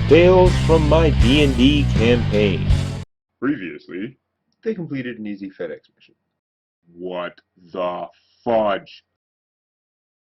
Tales from my D&D campaign. Previously, They completed an easy FedEx mission. what the fudge?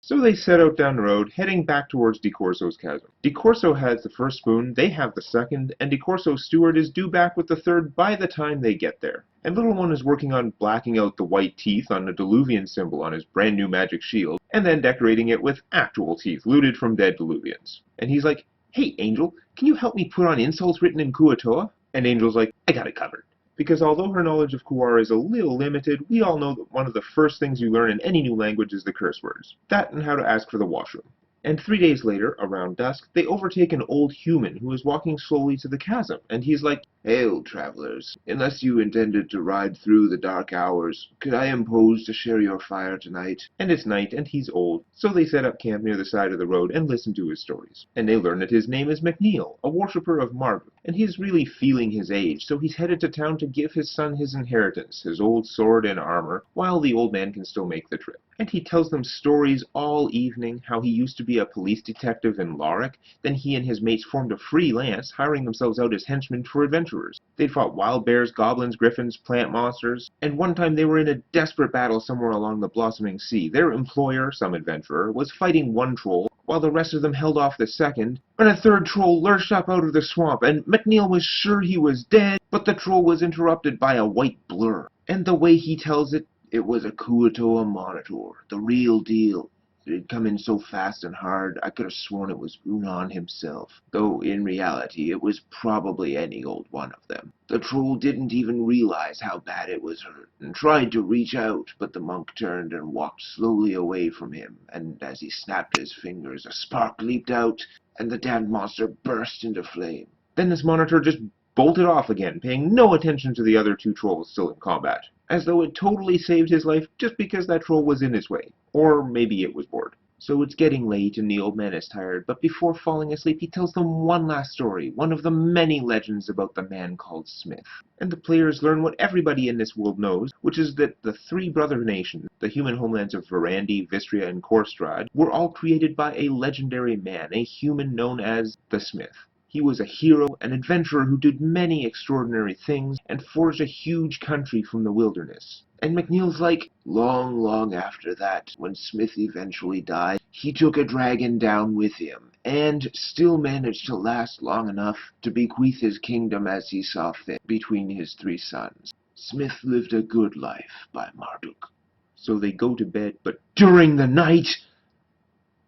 So they set out down the road, heading back towards DeCorso's chasm. DeCorso has the first spoon, they have the second, and DeCorso's steward is due back with the third by the time they get there. And Little One is working on blacking out the white teeth on the Diluvian symbol on his brand new magic shield, and then decorating it with actual teeth looted from dead Diluvians. And he's like, "Hey Angel, can you help me put on insults written in Kuatoa?" And Angel's like, "I got it covered." Because although her knowledge of Kuar is a little limited, we all know that one of the first things you learn in any new language is the curse words. That and how to ask for the washroom. And 3 days later, around dusk, they overtake an old human who is walking slowly to the chasm, and he's like, "Hail, travelers. Unless you intended to ride through the dark hours, could I impose to share your fire tonight?" And it's night, and he's old, so they set up camp near the side of the road and listen to his stories. And they learn that his name is McNeil, a worshipper of Marp, and he's really feeling his age, so he's headed to town to give his son his inheritance, his old sword and armor, while the old man can still make the trip. And he tells them stories all evening, how he used to be a police detective in Lorick, then he and his mates formed a freelance, hiring themselves out as henchmen for adventurers. They'd fought wild bears, goblins, griffins, plant monsters, and one time they were in a desperate battle somewhere along the Blossoming Sea. Their employer, some adventurer, was fighting one troll, while the rest of them held off the second, when a third troll lurched up out of the swamp, and McNeil was sure he was dead, but the troll was interrupted by a white blur. And the way he tells it, it was a Kuatoa monitor, the real deal. It had come in so fast and hard, I could have sworn it was Unan himself, though in reality it was probably any old one of them. The troll didn't even realize how bad it was hurt, and tried to reach out, but the monk turned and walked slowly away from him, and as he snapped his fingers, a spark leaped out, and the damned monster burst into flame. Then this monitor just bolted off again, paying no attention to the other two trolls still in combat, as though it totally saved his life just because that troll was in his way. Or maybe it was bored. So it's getting late and the old man is tired, but before falling asleep he tells them one last story, one of the many legends about the man called Smith. And the players learn what everybody in this world knows, which is that the three brother nations, the human homelands of Verandi, Vistria, and Korstrad, were all created by a legendary man, a human known as the Smith. He was a hero, an adventurer who did many extraordinary things, and forged a huge country from the wilderness. And McNeil's like, long, long after that, when Smith eventually died, he took a dragon down with him, and still managed to last long enough to bequeath his kingdom as he saw fit between his three sons. Smith lived a good life, by Marduk. So they go to bed, but during the night,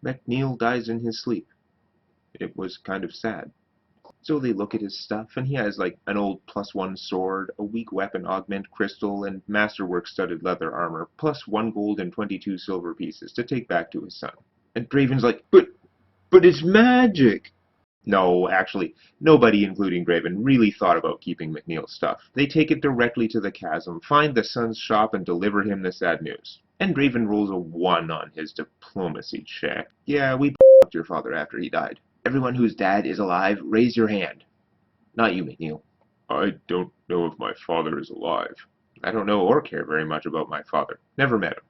McNeil dies in his sleep. It was kind of sad. So they look at his stuff, and he has like an old +1 sword, a weak weapon augment crystal, and masterwork studded leather armor, plus 1 gold and 22 silver pieces to take back to his son. And Draven's like, but it's magic! No, actually, nobody, including Draven, really thought about keeping McNeil's stuff. They take it directly to the chasm, find the son's shop, and deliver him the sad news. And Draven rolls a 1 on his diplomacy check. Yeah, we f***ed your father after he died. Everyone whose dad is alive, raise your hand. Not you, McNeil. I don't know if my father is alive. I don't know or care very much about my father. Never met him.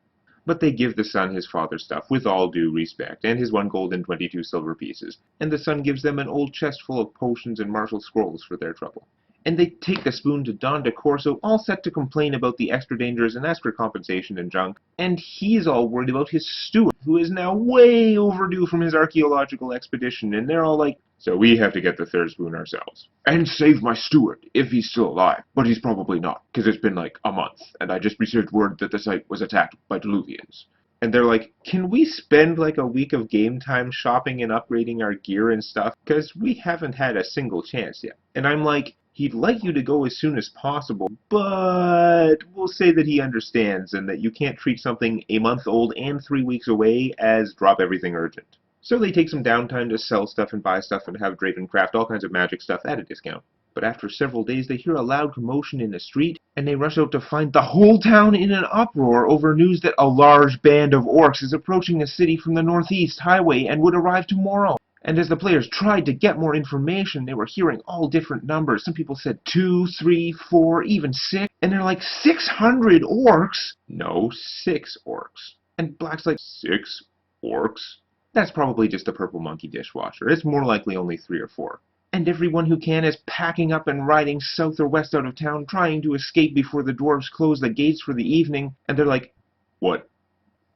But they give the son his father's stuff with all due respect, and his 1 gold and 22 silver pieces, and the son gives them an old chest full of potions and martial scrolls for their trouble. And they take the spoon to Don DeCorso, all set to complain about the extra dangers and ask for compensation and junk, and he's all worried about his steward, who is now way overdue from his archaeological expedition, and they're all like, So we have to get the third spoon ourselves. "And save my steward, if he's still alive." But he's probably not, because it's been like a month, and I just received word that the site was attacked by Diluvians. And they're like, "Can we spend like a week of game time shopping and upgrading our gear and stuff? Because we haven't had a single chance yet." And I'm like, "He'd like you to go as soon as possible, but we'll say that he understands and that you can't treat something a month old and 3 weeks away as drop everything urgent." So they take some downtime to sell stuff and buy stuff and have Draven craft all kinds of magic stuff at a discount. But after several days they hear a loud commotion in the street, and they rush out to find the whole town in an uproar over news that a large band of orcs is approaching the city from the northeast highway and would arrive tomorrow. And as the players tried to get more information, they were hearing all different numbers. Some people said 2, 3, 4, even 6. And they're like, 600 orcs? No, 6 orcs. And Black's like, 6 orcs? That's probably just a purple monkey dishwasher. It's more likely only 3 or 4. and everyone who can is packing up and riding south or west out of town, trying to escape before the dwarves close the gates for the evening, and they're like, what?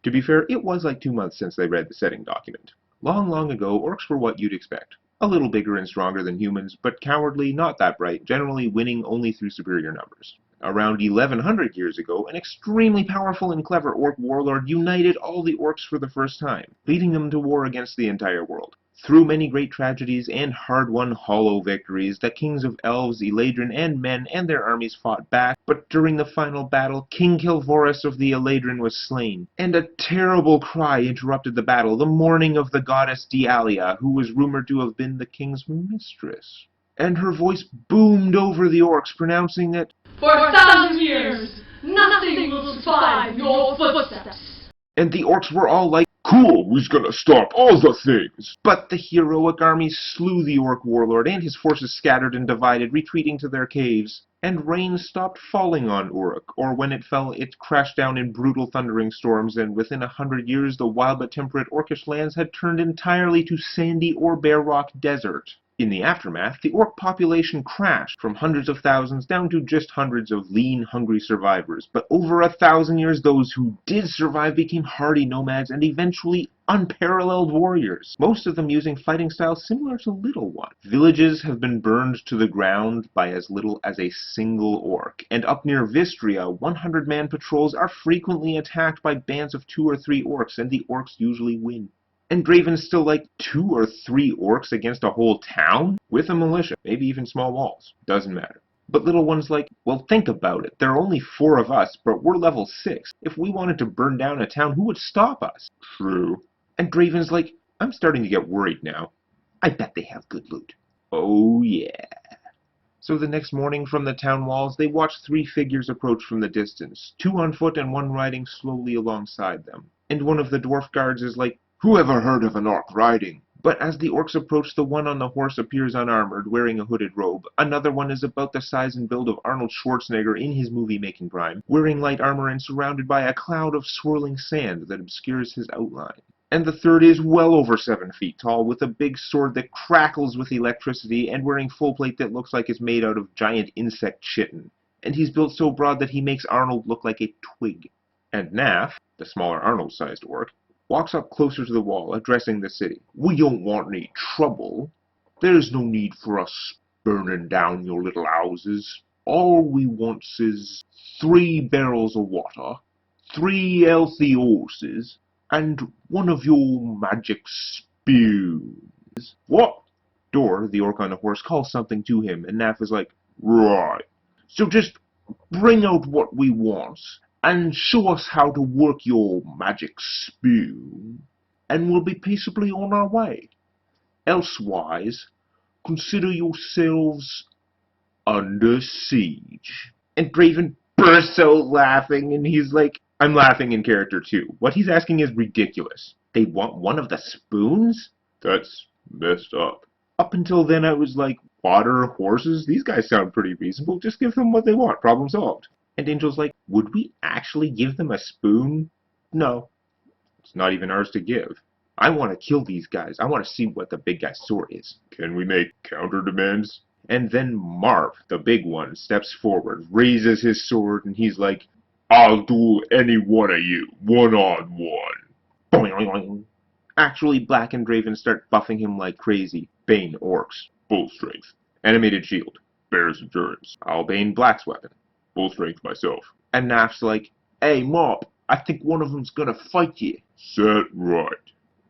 To be fair, it was like 2 months since they read the setting document. Long, long ago, orcs were what you'd expect. A little bigger and stronger than humans, but cowardly, not that bright, generally winning only through superior numbers. Around 1100 years ago, an extremely powerful and clever orc warlord united all the orcs for the first time, leading them to war against the entire world. Through many great tragedies and hard-won hollow victories, the kings of elves, Eladrin, and men and their armies fought back, but during the final battle, King Kilvorus of the Eladrin was slain, and a terrible cry interrupted the battle, the mourning of the goddess Dialia, who was rumored to have been the king's mistress. And her voice boomed over the orcs, pronouncing that, "For 1,000 years, nothing will survive your footsteps." And the orcs were all like, Cool, who's gonna stop all the things? but the heroic army slew the orc warlord, and his forces scattered and divided, retreating to their caves. And rain stopped falling on Uruk, or when it fell, it crashed down in brutal thundering storms, and within 100 years the wild but temperate orcish lands had turned entirely to sandy or bare rock desert. In the aftermath, the orc population crashed from hundreds of thousands down to just hundreds of lean, hungry survivors. But over 1,000 years, those who did survive became hardy nomads and eventually unparalleled warriors, most of them using fighting styles similar to Little One. Villages have been burned to the ground by as little as a single orc, and up near Vistria, 100-man patrols are frequently attacked by bands of 2 or 3 orcs, and the orcs usually win. And Draven's still like 2 or 3 orcs against a whole town? With a militia, maybe even small walls. Doesn't matter. But Little One's like, well, think about it. There are only 4 of us, but we're level 6. If we wanted to burn down a town, who would stop us? True. And Draven's like, I'm starting to get worried now. I bet they have good loot. Oh yeah. So the next morning from the town walls, they watch 3 figures approach from the distance, 2 on foot and 1 riding slowly alongside them. And one of the dwarf guards is like, who ever heard of an orc riding? But as the orcs approach, the one on the horse appears unarmored, wearing a hooded robe. Another one is about the size and build of Arnold Schwarzenegger in his movie-making prime, wearing light armor and surrounded by a cloud of swirling sand that obscures his outline. And the third is well over 7 feet tall, with a big sword that crackles with electricity, and wearing full plate that looks like it's made out of giant insect chitin. And he's built so broad that he makes Arnold look like a twig. And Naf, the smaller Arnold-sized orc, walks up closer to the wall, addressing the city. We don't want any trouble. There's no need for us burning down your little houses. All we want is 3 barrels of water, 3 healthy horses, and 1 of your magic spears. What? Dor, the orc on the horse, calls something to him, and Naf is like, right. So just bring out what we want, and show us how to work your magic spear, and we'll be peaceably on our way. Elsewise, consider yourselves under siege. And Draven bursts out laughing, and he's like, I'm laughing in character too. What he's asking is ridiculous. They want 1 of the spoons? That's messed up. Up until then I was like, water, horses? These guys sound pretty reasonable. Just give them what they want. Problem solved. And Angel's like, would we actually give them a spoon? No. It's not even ours to give. I want to kill these guys. I want to see what the big guy's sword is. Can we make counter demands? And then Marp, the big one, steps forward, raises his sword, and he's like, I'll duel any one of you, 1-on-1. Boing. Actually, Black and Draven start buffing him like crazy. Bane, orcs. Full strength. Animated shield. Bear's endurance. I'll Bane Black's weapon. Full strength myself. And Naf's like, hey, Marp, I think one of them's gonna fight you. Set right.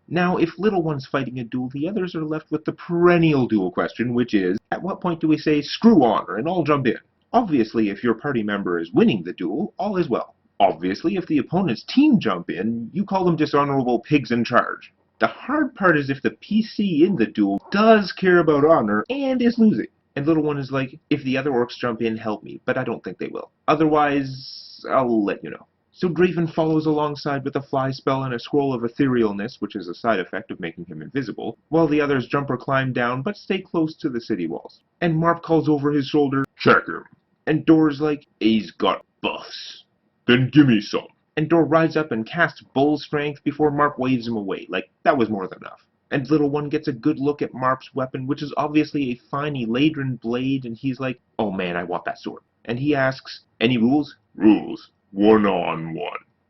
Now, if Little One's fighting a duel, the others are left with the perennial duel question, which is, at what point do we say, screw honor, and all jump in? Obviously, if your party member is winning the duel, all is well. Obviously, if the opponent's team jump in, you call them dishonorable pigs in charge. The hard part is if the PC in the duel does care about honor and is losing. And Little One is like, if the other orcs jump in, help me, but I don't think they will. Otherwise, I'll let you know. So Draven follows alongside with a fly spell and a scroll of etherealness, which is a side effect of making him invisible, while the others jump or climb down, but stay close to the city walls. And Marp calls over his shoulder, Check him. and Dor's like, he's got buffs. Then gimme some. And Dor rides up and casts Bull Strength before Marp waves him away, like that was more than enough. And little one gets a good look at Marp's weapon, which is obviously a fine eladrin blade, and he's like, oh man, I want that sword. And he asks, any rules? Rules. 1-on-1.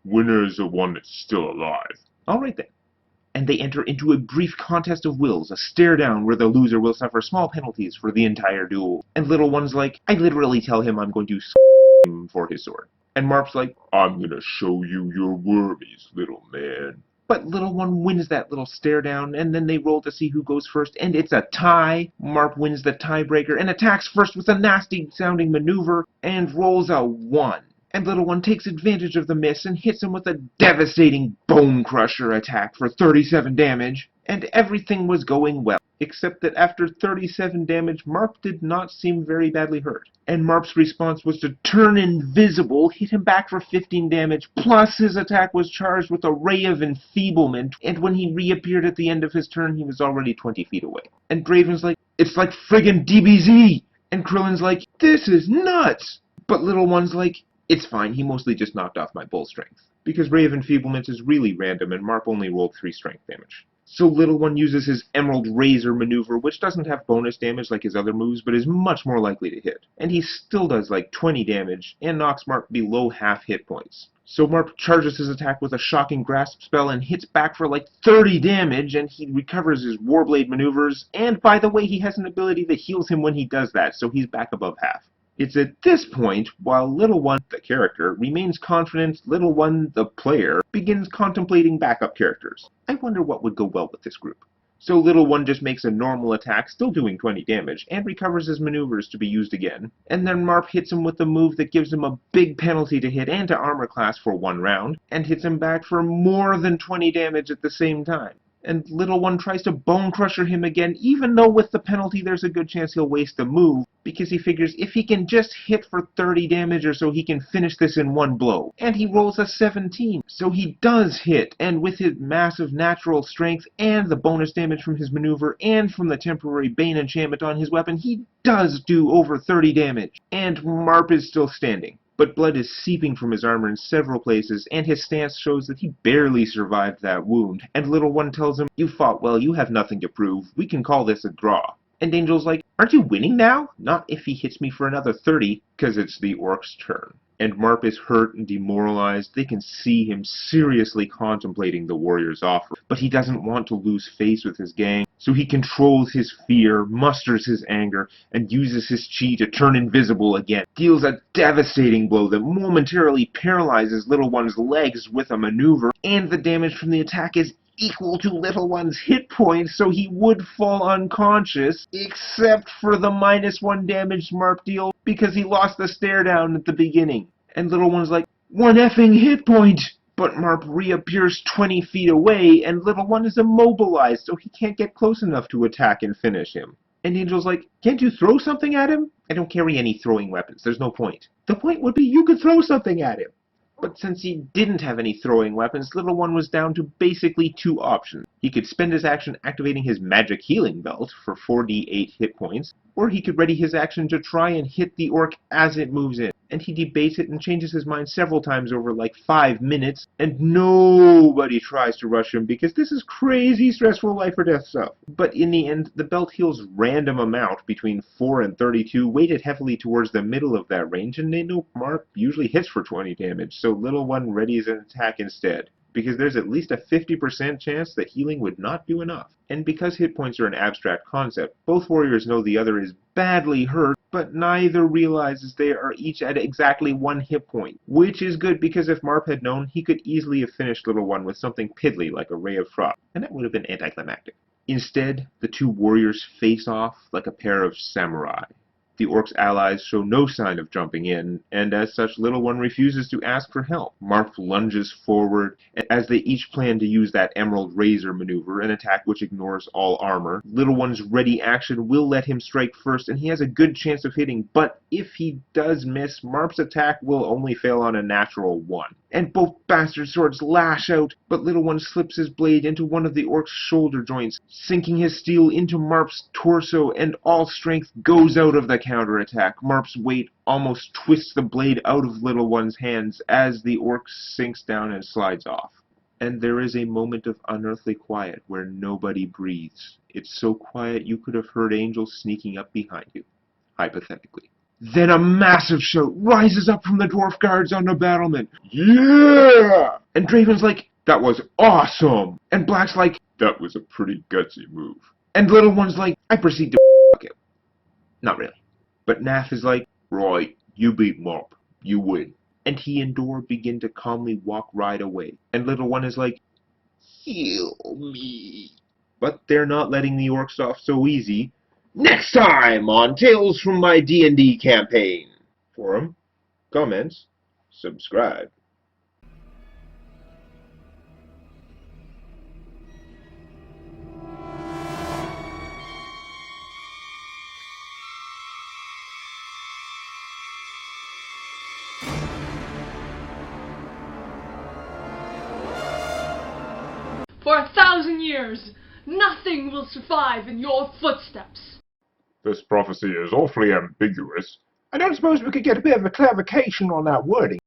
Winner is the one that's still alive. Alright then. And they enter into a brief contest of wills, a stare down where the loser will suffer small penalties for the entire duel. And little one's like, I literally tell him I'm going to him for his sword. And Marp's like, I'm gonna show you your wormies, little man. but little one wins that little stare down, and then they roll to see who goes first, and it's a tie. Marp wins the tiebreaker and attacks first with a nasty sounding maneuver and rolls a 1. And little one takes advantage of the miss and hits him with a devastating bone crusher attack for 37 damage, and everything was going well. Except that after 37 damage, Marp did not seem very badly hurt. And Marp's response was to turn invisible, hit him back for 15 damage, plus his attack was charged with a ray of enfeeblement, and when he reappeared at the end of his turn, he was already 20 feet away. And Draven's like, it's like friggin' DBZ! And Krillin's like, this is nuts! But little one's like, it's fine, he mostly just knocked off my bull strength. Because ray of enfeeblement is really random, and Marp only rolled 3 strength damage. So little one uses his Emerald Razor maneuver, which doesn't have bonus damage like his other moves, but is much more likely to hit. And he still does like 20 damage, and knocks Marp below half hit points. So Marp charges his attack with a shocking grasp spell and hits back for like 30 damage, and he recovers his Warblade maneuvers, and by the way, he has an ability that heals him when he does that, so he's back above half. It's at this point, while Little One, the character, remains confident, Little One, the player, begins contemplating backup characters. I wonder what would go well with this group. So Little One just makes a normal attack, still doing 20 damage, and recovers his maneuvers to be used again. And then Marp hits him with a move that gives him a big penalty to hit and to armor class for 1 round, and hits him back for more than 20 damage at the same time. And Little One tries to Bone Crusher him again, even though with the penalty there's a good chance he'll waste the move, because he figures if he can just hit for 30 damage or so, he can finish this in 1 blow. And he rolls a 17, so he does hit, and with his massive natural strength, and the bonus damage from his maneuver, and from the temporary Bane enchantment on his weapon, he does do over 30 damage. And Marp is still standing. But blood is seeping from his armor in several places, and his stance shows that he barely survived that wound. And Little One tells him, you fought well, you have nothing to prove, we can call this a draw. And Angel's like, aren't you winning now? Not if he hits me for another 30, 'cause it's the orc's turn. And Marp is hurt and demoralized. They can see him seriously contemplating the warrior's offer, but he doesn't want to lose face with his gang, so he controls his fear, musters his anger, and uses his chi to turn invisible again, deals a devastating blow that momentarily paralyzes Little One's legs with a maneuver, and the damage from the attack is equal to Little One's hit points, so he would fall unconscious, except for the -1 damage Marp deals, because he lost the stare down at the beginning. And Little One's like, 1 effing hit point! But Marp reappears 20 feet away, and Little One is immobilized, so he can't get close enough to attack and finish him. And Angel's like, can't you throw something at him? I don't carry any throwing weapons, there's no point. The point would be you could throw something at him. But since he didn't have any throwing weapons, Little One was down to basically 2 options. He could spend his action activating his magic healing belt for 4d8 hit points, or he could ready his action to try and hit the orc as it moves in. And he debates it and changes his mind several times over like 5 minutes, and nobody tries to rush him because this is crazy stressful life or death stuff. But in the end, the belt heals random amount between 4 and 32, weighted heavily towards the middle of that range, and they know Marp usually hits for 20 damage, so Little One readies an attack instead, because there's at least a 50% chance that healing would not do enough. And because hit points are an abstract concept, both warriors know the other is badly hurt, but neither realizes they are each at exactly 1 hit point, which is good because if Marp had known, he could easily have finished Little One with something piddly like a Ray of Frost, and that would have been anticlimactic. Instead, the 2 warriors face off like a pair of samurai. The orc's allies show no sign of jumping in, and as such, Little One refuses to ask for help. Marp lunges forward, as they each plan to use that Emerald Razor maneuver, an attack which ignores all armor. Little One's ready action will let him strike first, and he has a good chance of hitting, but if he does miss, Marp's attack will only fail on a natural 1. And both bastard swords lash out, but Little One slips his blade into one of the orc's shoulder joints, sinking his steel into Marp's torso, and all strength goes out of the counterattack. Marp's weight almost twists the blade out of Little One's hands as the orc sinks down and slides off. and there is a moment of unearthly quiet where nobody breathes. It's so quiet you could have heard angels sneaking up behind you, hypothetically. Then a massive shout rises up from the dwarf guards on the battlement. Yeah! And Draven's like, that was awesome! And Black's like, That was a pretty gutsy move. and Little One's like, I proceed to fuck him. Not really. But Naf is like, right, you beat Marp. You win. And he and Dor begin to calmly walk right away. And Little One is like, heal me. But they're not letting the orcs off so easy. Next time on Tales from My D&D Campaign. Forum, comments, subscribe. For 1,000 years, nothing will survive in your footsteps. This prophecy is awfully ambiguous. I don't suppose we could get a bit of a clarification on that wording.